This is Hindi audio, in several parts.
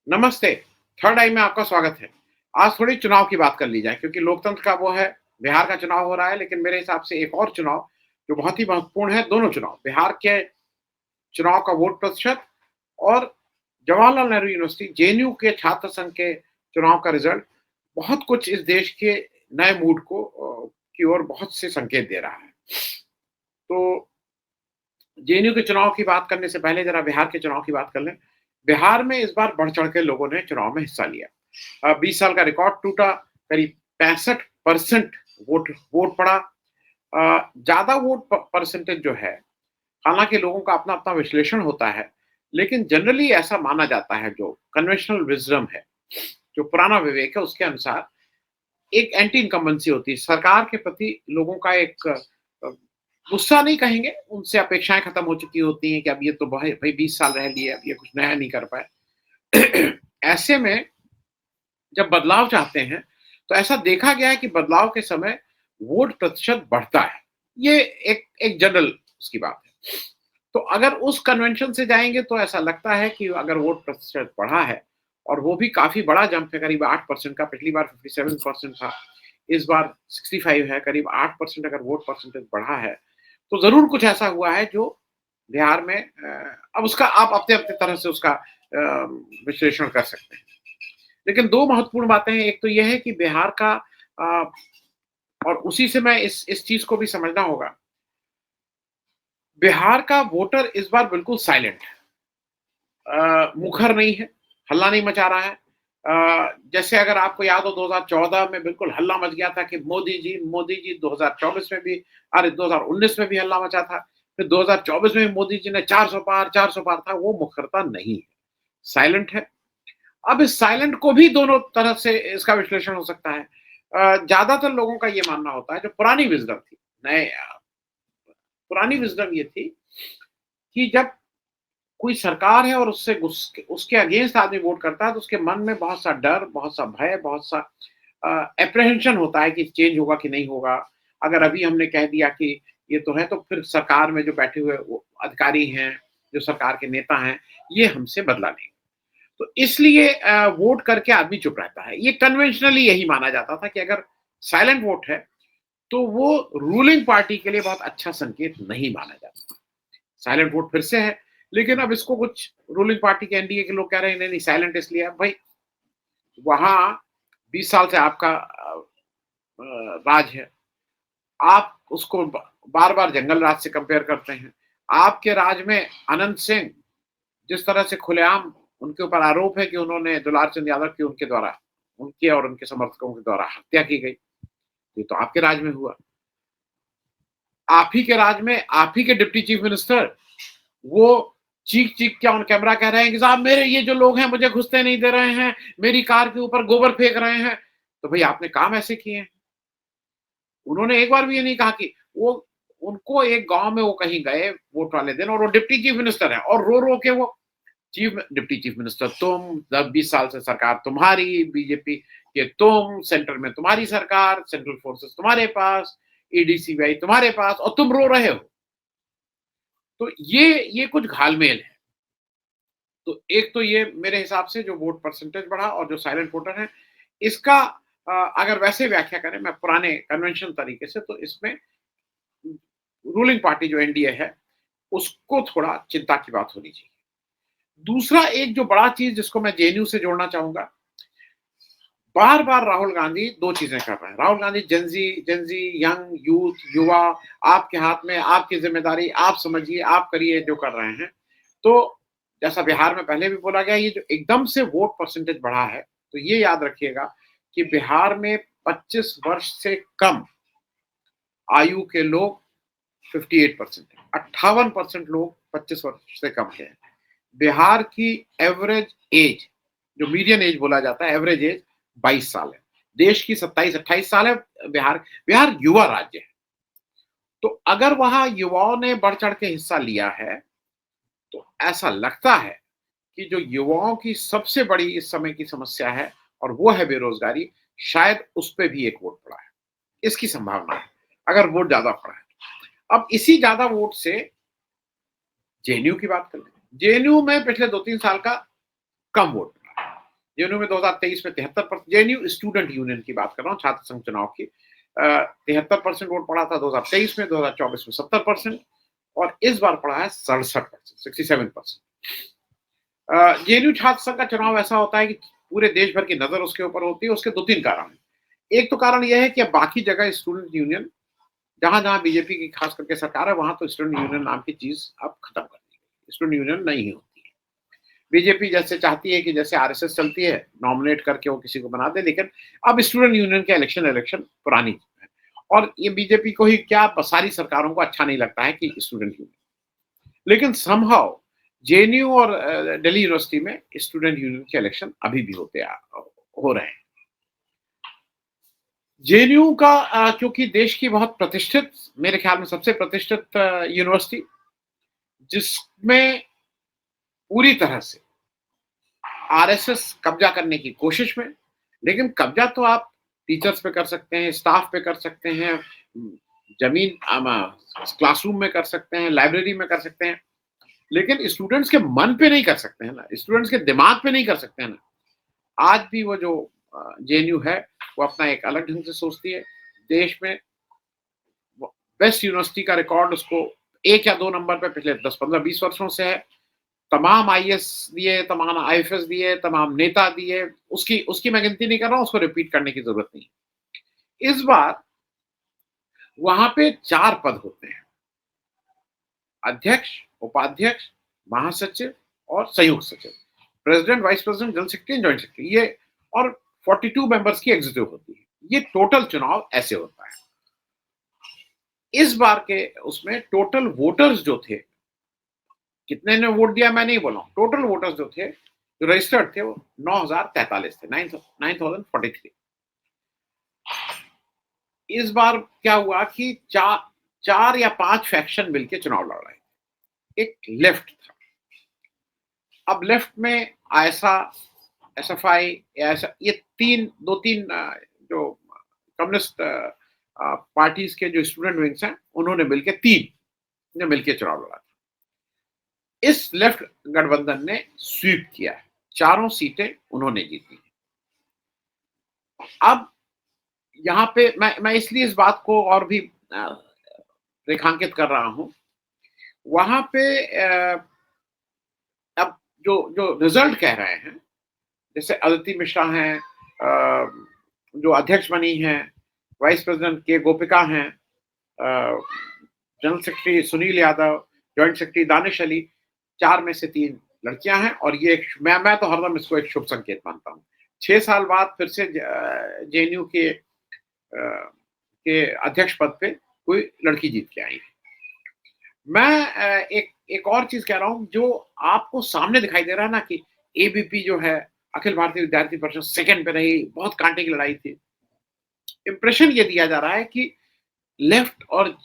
नमस्ते, थर्ड आई में आपका स्वागत है। आज थोड़ी चुनाव की बात कर ली जाए क्योंकि लोकतंत्र का वो है, बिहार का चुनाव हो रहा है, लेकिन मेरे हिसाब से एक और चुनाव जो बहुत ही महत्वपूर्ण है, दोनों चुनाव, बिहार के चुनाव का वोट प्रतिशत और जवाहरलाल नेहरू यूनिवर्सिटी जेएनयू के छात्र संघ के चुनाव का रिजल्ट बहुत कुछ इस देश के नए मूड को की ओर बहुत से संकेत दे रहा है। तो जेएनयू के चुनाव की बात करने से पहले ज़रा बिहार के चुनाव की बात कर लें। बिहार में इस बार बढ़-चढ़ के लोगों ने चुनाव में हिस्सा लिया। 20 साल का रिकॉर्ड टूटा, करीब 65% वोट वोट पड़ा। ज़्यादा वोट प परसेंटेज जो है, हालाँकि लोगों का अपना-अपना विश्लेषण होता है, लेकिन जनरली ऐसा माना जाता है जो कन्वेंशनल विज़डम है, जो पुराना विवेक है उसके अनुसार एक एंटी इनकम्बेंसी होती है। सरकार के प्रति लोगों का एक गुस्सा नहीं कहेंगे, उनसे अपेक्षाएँ खत्म हो चुकी होती हैं कि अब ये तो भई 20 साल रह लिए, अब ये कुछ नया नहीं कर पाए। ऐसे में जब बदलाव चाहते हैं, तो ऐसा देखा गया है कि बदलाव के समय वोट प्रतिशत बढ़ता है। ये एक एक जनरल उसकी बात है। तो अगर उस कन्वेंशन से जाएँगे तो ऐसा लगता है कि अगर वोट प्रतिशत बढ़ा है और वो भी काफ़ी बड़ा जंप है, करीब 8% का, पिछली बार 57% था, इस बार 65 है, करीब 8% अगर वोट परसेंटेज बढ़ा है, तो ज़रूर कुछ ऐसा हुआ है जो बिहार में अब उसका आप अपने-अपने तरह से उसका विश्लेषण कर सकते हैं। लेकिन 2 महत्वपूर्ण बातें हैं, एक तो ये है कि बिहार का अ, और उसी से मैं इस चीज़ को भी समझना होगा, बिहार का वोटर इस बार बिल्कुल साइलेंट है। मुखर नहीं है, हल्ला नहीं मचा रहा है। जैसे अगर आपको याद हो 2014 में बिल्कुल हल्ला मच गया था कि मोदी जी 2024 में भी, अरे 2019 में भी हल्ला मचा था। फिर 2024 में भी मोदी जी ने 400 पार था, वो मुखरता नहीं है, साइलेंट है। अब इस साइलेंट को भी दोनों तरह से इसका विश्लेषण हो सकता है। ज़्यादातर लोगों का ये मानना होता है जो पुरानी विज़डम थी, पुरानी विज़डम ये थी कि जब कोई सरकार है और उसके उसके अगेंस्ट आदमी वोट करता है तो उसके मन में बहुत सा डर, बहुत सा भय, बहुत सा एप्रीहेंशन होता है कि चेंज होगा कि नहीं होगा। अगर अभी हमने कह दिया कि ये तो है, तो फिर सरकार में जो बैठे हुए वो अधिकारी हैं, जो सरकार के नेता हैं, ये हमसे बदला लेंगे। तो इसलिए वोट करके आदमी चुप रहता है। ये कन्वेंशनली यही माना जाता था कि अगर साइलेंट वोट है, तो वो रूलिंग पार्टी के लिए बहुत अच्छा संकेत नहीं माना जाता। साइलेंट वोट फिर से है, लेकिन अब इसको कुछ रूलिंग पार्टी के एनडीए के लोग कह रहे हैं, नहीं-नहीं साइलेंट इसलिए है भाई, वहाँ 20 साल से आपका राज है। आप उसको बार-बार जंगल राज से कंपेयर करते हैं। आपके राज में अनंत सिंह जिस तरह से खुलेआम उनके ऊपर आरोप है कि उन्होंने दुलार चंद यादव की उनके द्वारा, उनके और उनके समर्थकों के द्वारा हत्या की गई। ये तो आपके राज में हुआ। आप ही के राज में आप ही के डिप्टी चीफ मिनिस्टर वो चीख-चीख के ऑन कैमरा कह रहे हैं कि साहब मेरे ये जो लोग हैं मुझे घुसने नहीं दे रहे हैं, मेरी कार के ऊपर गोबर फेंक रहे हैं। तो भई आपने काम ऐसे किए हैं। उन्होंने एक बार भी ये नहीं कहा कि वो उनको एक गाँव में वो कहीं गए वोट वाले दिन और वो डिप्टी चीफ मिनिस्टर हैं और रो-रो के वो डिप्टी चीफ मिनिस्टर तुम, 10-20 साल से सरकार तुम्हारी, बीजेपी के तुम, सेंटर में तुम्हारी सरकार, सेंट्रल फोर्सेस तुम्हारे पास, ईडी, सीबीआई तुम्हारे पास और तुम रो रहे हो। तो ये कुछ घालमेल है। तो एक तो ये मेरे हिसाब से जो वोट परसेंटेज बढ़ा और जो साइलेंट वोटर हैं, इसका अगर वैसे व्याख्या करें मैं पुराने कन्वेंशन तरीके से तो इसमें रूलिंग पार्टी जो एनडीए है, उसको थोड़ा चिंता की बात होनी चाहिए। दूसरा एक जो बड़ा चीज़ जिसको मैं जेएनयू से जोड़ना चाहूँगा, बार-बार राहुल गांधी 2 चीज़ें कर रहे हैं। राहुल गांधी जेन ज़ी, यंग, यूथ, युवा, आपके हाथ में, आपकी ज़िम्मेदारी, आप समझिए, आप करिए जो कर रहे हैं। तो जैसा बिहार में पहले भी बोला गया, ये जो एकदम से वोट परसेंटेज बढ़ा है, तो ये याद रखिएगा कि बिहार में 25 वर्ष से कम आयु के लोग 58% हैं, 58% लोग 25 वर्ष से कम के हैं। बिहार की एवरेज एज, जो मीडियन एज बोला जाता है, एवरेज एज 22 साल है। देश की 27-28 साल है। बिहार बिहार युवा राज्य है। तो अगर वहाँ युवाओं ने बढ़-चढ़ के हिस्सा लिया है, तो ऐसा लगता है कि जो युवाओं की सबसे बड़ी इस समय की समस्या है और वो है बेरोज़गारी, शायद उस पे भी एक वोट पड़ा है। इसकी संभावना है, अगर वोट ज़्यादा पड़ा है। अब इसी ज़्यादा वोट से जेएनयू की बात कर लें। जेएनयू में पिछले 2-3 साल का कम वोट पड़ा। जेएनयू में 2023 में 73%, जेएनयू स्टूडेंट यूनियन की बात कर रहा हूँ, छात्र संघ चुनाव की, 73% वोट पड़ा था 2023 में, 2024 में 70%, और इस बार पड़ा है 67%, 67%। जेएनयू छात्र संघ का चुनाव ऐसा होता है कि पूरे देश भर की नजर उसके ऊपर होती है। उसके 2-3 कारण हैं। एक तो कारण यह है कि अब बाकी जगह स्टूडेंट यूनियन, जहां-जहां बीजेपी की खास करके सरकार है, वहां तो स्टूडेंट यूनियन नाम की चीज अब खत्म कर दी गई। स्टूडेंट यूनियन नहीं होती है। बीजेपी जैसे चाहती है कि जैसे आरएसएस चलती है, नॉमिनेट करके वो किसी को बना दे, लेकिन अब स्टूडेंट यूनियन के इलेक्शन पुरानी है। और ये बीजेपी को ही क्या, सारी सरकारों को अच्छा नहीं लगता है कि स्टूडेंट यूनियन, लेकिन समहाउ जेएनयू और दिल्ली यूनिवर्सिटी में स्टूडेंट यूनियन के इलेक्शन अभी भी हो रहे हैं। जेएनयू का क्योंकि देश की बहुत प्रतिष्ठित, मेरे ख्याल में सबसे प्रतिष्ठित यूनिवर्सिटी, जिसमें पूरी तरह से आरएसएस कब्जा करने की कोशिश में, लेकिन कब्जा तो आप टीचर्स पे कर सकते हैं, स्टाफ पे कर सकते हैं, जमीन क्लासरूम में कर सकते हैं, लाइब्रेरी में कर सकते हैं, लेकिन स्टूडेंट्स के मन पे नहीं कर सकते हैं ना, स्टूडेंट्स के दिमाग पे नहीं कर सकते हैं ना। आज भी वो जो जेएनयू है, वो अपना एक अलग ढंग से सोचती है। देश में बेस्ट यूनिवर्सिटी का रिकॉर्ड उसको 1 या 2 नंबर पे पिछले 10, 15, 20 वर्षों से है। तमाम आईएएस दिए, तमाम आईएफएस दिए, तमाम नेता दिए, उसकी उसकी मैं गिनती नहीं कर रहा हूँ, उसको रिपीट करने की जरूरत नहीं है। इस बार वहां पे 4 पद होते हैं: अध्यक्ष, उपाध्यक्ष, महासचिव और संयुक्त सचिव। President, vice president, general secretary, joint secretary, ये और 42 मेंबर्स की एग्जीक्यूटिव होती है। ये टोटल चुनाव ऐसे होता है। इस बार के उसमें टोटल वोटर्स जो थे, कितने ने वोट दिया मैं नहीं बोला हूं, टोटल वोटर्स जो थे, जो रजिस्टर्ड थे, वो 9043 थे, 9043। इस बार क्या हुआ कि 4 या 5 फैक्शन मिलकर चुनाव लड़ रहे थे। एक लेफ्ट था। अब लेफ्ट में आयसा, एसएफआई, ऐसा ये 2-3 जो कम्युनिस्ट पार्टीज के जो स्टूडेंट विंग्स हैं, उन्होंने मिलकर 3 ने मिलकर चुनाव लड़ा था। इस लेफ्ट गठबंधन ने स्वीप किया है, 4 सीटें उन्होंने जीती। अब यहाँ पे मैं इसलिए इस बात को और भी रेखांकित कर रहा हूं। वहां पे अब जो जो रिजल्ट कह रहे हैं, जैसे अदिति मिश्रा हैं, जो अध्यक्ष बनी हैं, वाइस प्रेसिडेंट के गोपिका हैं, general secretary Sunil Yadav, joint secretary Danish Ali, 4 में से 3 लड़कियां हैं। और ये मैं तो हरदम इसको एक शुभ संकेत मानता हूँ। 6 साल बाद फिर से जेएनयू के अध्यक्ष पद पे कोई लड़की जीत के आई है। मैं एक और चीज कह रहा हूं, जो आपको सामने दिखाई दे रहा है ना, कि एबीपी जो है, अखिल भारतीय विद्यार्थी परिषद सेकंड पे रही, बहुत कांटे की लड़ाई थी। इंप्रेशन ये दिया जा रहा है कि लेफ्ट और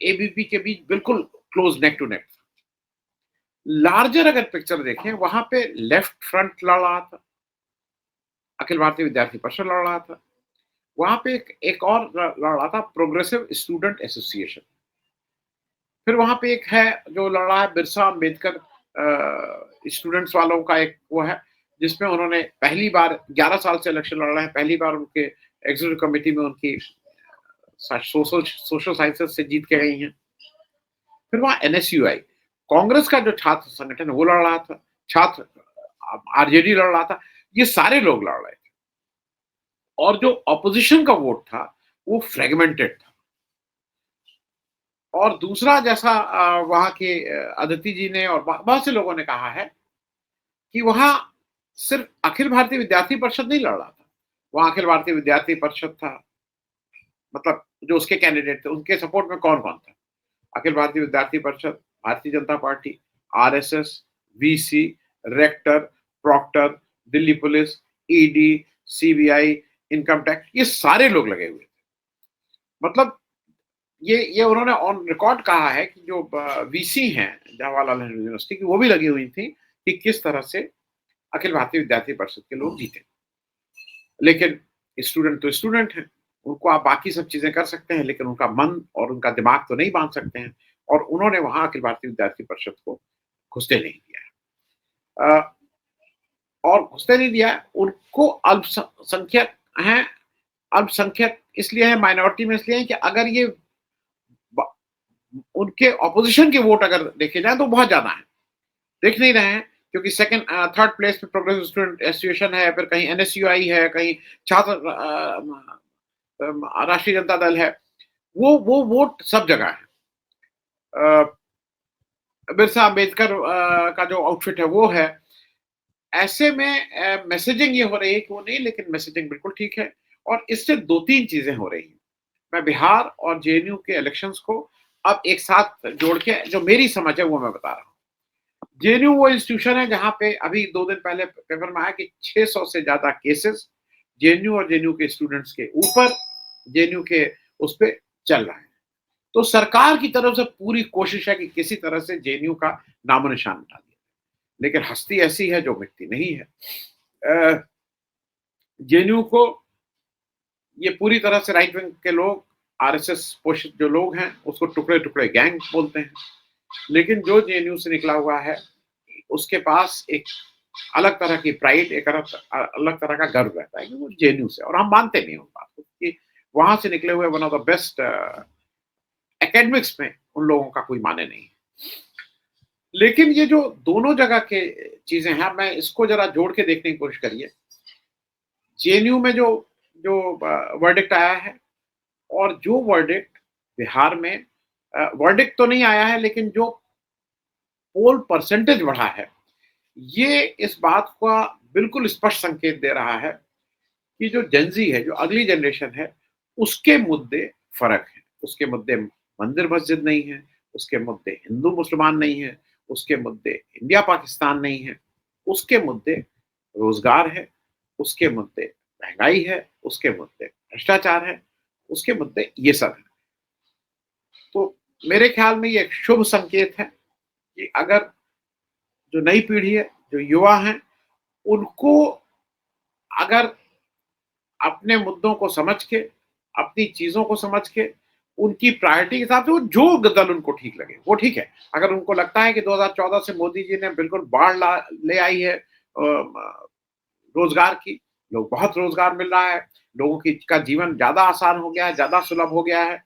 एबीपी के बीच बिल्कुल close, neck to neck. Larger अगर पिक्चर देखें, वहां पे लेफ्ट फ्रंट लड़ रहा था, अखिल भारतीय विद्यार्थी परिषद लड़ रहा था। वहां पे एक और लड़ रहा था, प्रोग्रेसिव स्टूडेंट एसोसिएशन। फिर वहां पे एक है जो लड़ रहा है, बिरसा अम्बेडकर स्टूडेंट्स वालों का एक वो है, जिसमें उन्होंने पहली बार 11 साल से इलेक्शन लड़ रहे हैं, पहली बार उनके एग्जीक्यूटिव कमेटी में उनकी सोशल साइंसेस से जीत के गई हैं। फिर वहां एनएसयूआई, कांग्रेस का जो छात्र संगठन है, वो लड़ रहा था, छात्र आरजेडी लड़ रहा था, ये सारे लोग लड़ रहे थे। और जो ऑपोजिशन का वोट था, वो फ्रेगमेंटेड था। और दूसरा, जैसा वहां के अदिति जी ने और बहुत से लोगों ने कहा है, कि वहां सिर्फ अखिल भारतीय विद्यार्थी परिषद नहीं लड़ रहा था, वहां अखिल भारतीय विद्यार्थी परिषद था, मतलब जो उसके कैंडिडेट थे, उनके सपोर्ट में कौन कौन था? अखिल भारतीय विद्यार्थी Parishad, Bharatiya Janata Party, RSS, VC, rector, proctor, Delhi police, ED, CBI, income tax, ये सारे लोग लगे हुए थे। मतलब ये उन्होंने ऑन रिकॉर्ड कहा है कि जो वीसी हैं जवाहरलाल नेहरू यूनिवर्सिटी की, वो भी लगी हुई थी कि किस तरह से अखिल भारतीय विद्यार्थी परिषद के लोग जीते। लेकिन स्टूडेंट तो स्टूडेंट हैं, उनको आप बाकी सब चीजें कर सकते हैं, लेकिन उनका मन और उनका दिमाग तो नहीं बांध सकते हैं। और उन्होंने वहां अखिल भारतीय विद्यार्थी परिषद को घुसते नहीं दिया है। और घुसने नहीं दिया है, उनको अल्पसंख्यक हैं, अल्पसंख्यक इसलिए है, माइनॉरिटी में इसलिए है कि अगर ये ब उनके ऑपोज़िशन के वोट अगर देखे जाएँ तो बहुत ज़्यादा हैं। देख नहीं रहे हैं क्योंकि सेकंड थर्ड प्लेस पे प्रोग्रेसिव स्टूडेंट एसोसिएशन है, फिर कहीं एनएसयूआई है, कहीं छात्र राष्ट्रीय जनता दल है। वो वोट सब जगह है। अ, बिरसा अम्बेडकर का जो आउटफिट है वो है। ऐसे में मैसेजिंग ये हो रही है कि वो नहीं, लेकिन मैसेजिंग बिल्कुल ठीक है और इससे 2-3 चीज़ें हो रही हैं। मैं बिहार और जेएनयू के इलेक्शंस को अब एक साथ जोड़ के जो मेरी समझ है वो मैं बता रहा हूँ। जेएनयू वो इंस्टीट्यूशन है जहाँ पे अभी 2 दिन पहले पेपर में आया कि 600 से ज़्यादा केसेस जेएनयू और जेएनयू के स्टूडेंट्स के ऊपर, जेएनयू के उस पे चल रहा है। तो सरकार की तरफ से पूरी कोशिश है कि किसी तरह से जेएनयू का नामो-निशान मिटा दिया। लेकिन हस्ती ऐसी है जो मिटती नहीं है। जेएनयू को ये पूरी तरह से राइट विंग के लोग, आरएसएस पोषित जो लोग हैं, उसको टुकड़े-टुकड़े गैंग बोलते हैं। लेकिन जो जेएनयू से निकला हुआ है, उसके पास एक अलग तरह की प्राइड, एक अलग तरह का गर्व रहता है कि वो जेएनयू से, और हम मानते नहीं हैं उस बात को कि वहाँ से निकले हुए one of the best academics में उन लोगों का कोई माने नहीं है। लेकिन ये जो दोनों जगह के चीज़ें हैं, मैं इसको ज़रा जोड़ के देखने की कोशिश करिए। जेएनयू में जो जो वर्डिक्ट आया है और जो वर्डिक्ट बिहार में वर्डिक्ट तो नहीं आया है, लेकिन जो पोल परसेंटेज बढ़ा है, ये इस बात का बिल्कुल स्पष्ट संकेत दे रहा है कि जो जेन ज़ी है, जो अगली जनरेशन है, उसके मुद्दे फ़र्क हैं। उसके मुद्दे मंदिर-मस्जिद नहीं हैं, उसके मुद्दे हिंदू-मुसलमान नहीं हैं, उसके मुद्दे इंडिया-पाकिस्तान नहीं हैं, उसके मुद्दे रोज़गार है, उसके मुद्दे महँगाई है, उसके मुद्दे भ्रष्टाचार है, उसके मुद्दे ये सब हैं। तो मेरे ख़्याल में ये एक शुभ संकेत है कि अगर जो नई पीढ़ी है, जो युवा हैं, उनको अगर अपने मुद्दों को समझ के, अपनी चीज़ों को समझ के, उनकी प्रायोरिटी के हिसाब से वो जो दल उनको ठीक लगे, वो ठीक है। अगर उनको लगता है कि 2014 से मोदी जी ने बिल्कुल बाढ़ ला ले आई है रोज़गार की, लोग बहुत रोज़गार मिल रहा है, लोगों की का जीवन ज़्यादा आसान हो गया है, ज़्यादा सुलभ हो गया है।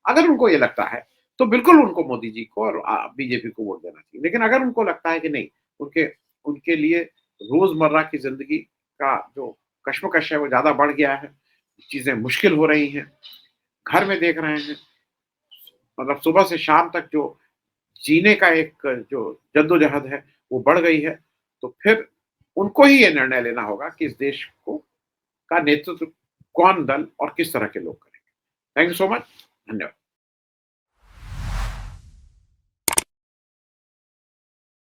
अगर उनको ये लगता है, तो बिल्कुल उनको मोदी जी को और बीजेपी को वोट देना चाहिए। लेकिन अगर उनको लगता है कि नहीं, उनके उनके लिए रोज़मर्रा की ज़िंदगी का जो कश्मकश है, वो ज़्यादा बढ़ गया है, चीज़ें मुश्किल हो रही हैं, घर में देख रहे हैं, मतलब सुबह से शाम तक जो जीने का एक जो जद्दोजहद है, वो बढ़ गई है, तो फिर उनको ही ये निर्णय लेना होगा कि इस देश को का नेतृत्व कौन दल और किस तरह के लोग करेंगे। Thank you so much. धन्यवाद।